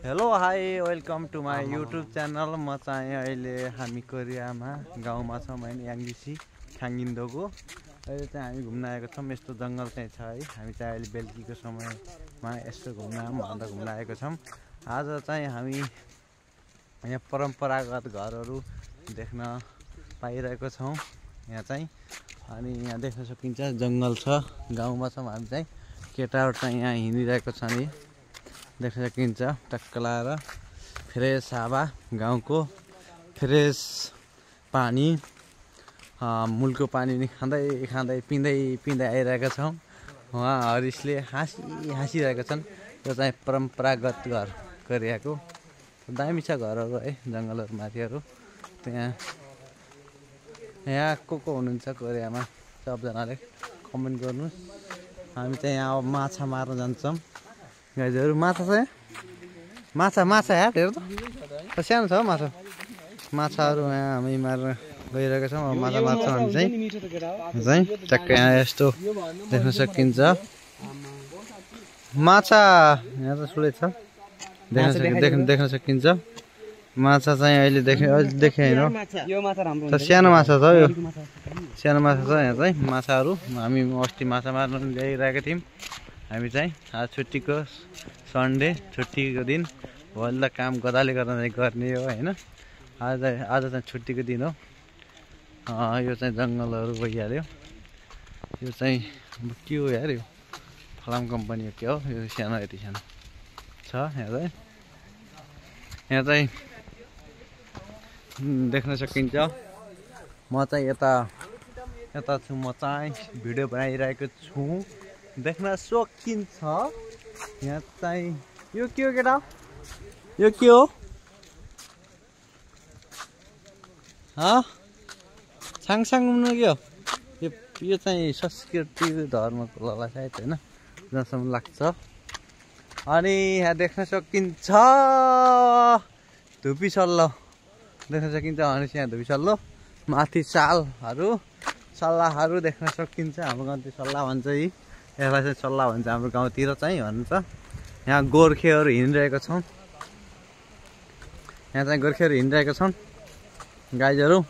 Hello hi welcome to my YouTube channel. म चाहिँ अहिले हामी कोरियामा गाउँमा छौँ होइन, याङजिसी खाङगिन्दोको। अहिले चाहिँ हामी घुम्न आएको छौँ। यस्तो जङ्गल चाहिँ छ है। हामी चाहिँ अहिले बेलुकीको समयमा यस्तो घुम्न आएको छौँ। आज चाहिँ हामी यहाँ परम्परागत घरहरू देख्न पाइरहेको छौँ यहाँ चाहिँ। अनि यहाँ देख्न सकिन्छ जङ्गल छ, गाउँमा छौँ हामी चाहिँ। केटाहरू चाहिँ यहाँ हिँडिरहेको छ नि देख्न सकिन्छ। टक्क लाएर फ्रेस हावा, गाउँको फ्रेस पानी, मूलको पानी नि खाँदै पिँदै आइरहेका छौँ। उहाँ हरिशले हाँसिरहेका छन्। यो चाहिँ परम्परागत घर कोरियाको। दामी छ घरहरू है, जङ्गलहरू माथिहरू। यहाँ को हुनुहुन्छ कोरियामा सबजनाले कमेन्ट गर्नुहोस्। हामी चाहिँ यहाँ अब माछा मार्न जान्छौँ गाइजहरू। माछा छ माछा यहाँ हेर त, सानो छ माछाहरू यहाँ हामी मार्न गइरहेका छौँ। अब माछा मार्छौँ हामी चाहिँ टक्क यहाँ यस्तो देख्न सकिन्छ माछा। यहाँ त ठुलै छ, देख्न सकिन्छ माछा चाहिँ अहिले देखेँ होइन। सानो माछा छ, यो सानो माछा छ यहाँ चाहिँ माछाहरू। हामी अस्ति माछा मार्न ल्याइरहेका थियौँ हामी चाहिँ। आज छुट्टीको सन्डे, छुट्टीको दिन। भोलि त काम गदाले गर्ने हो होइन। आज चाहिँ छुट्टीको दिन हो। यो चाहिँ जङ्गलहरू भइहाल्यो। यो चाहिँ के हो यार, यो फलाम कम्पनी हो के हो, यो सानो यति सानो छ यहाँ चाहिँ देख्न सकिन्छ। म चाहिँ यता छु, म चाहिँ भिडियो बनाइरहेको छु, देख्न सकिन्छ। यहाँ चाहिँ यो के हो केटा, यो के हो छाङछाङ उम्नु के हो? यो चाहिँ संस्कृति धर्मको होला सायद होइन, जहाँसम्म लाग्छ। अनि यहाँ देख्न सकिन्छ धुपी सल्लो देख्न सकिन्छ। अनि यहाँ धुपी सल्लो माथि सल्लाहहरू देख्न सकिन्छ। हाम्रो गाउँतिर सल्लाह भन्छ, यसलाई चाहिँ सल्लाह भन्छ हाम्रो गाउँतिर चाहिँ भन्छ। यहाँ गोर्खेहरू हिँडिरहेका छौँ, यहाँ चाहिँ गोर्खेहरू हिँडिरहेका छन् गाइजहरू।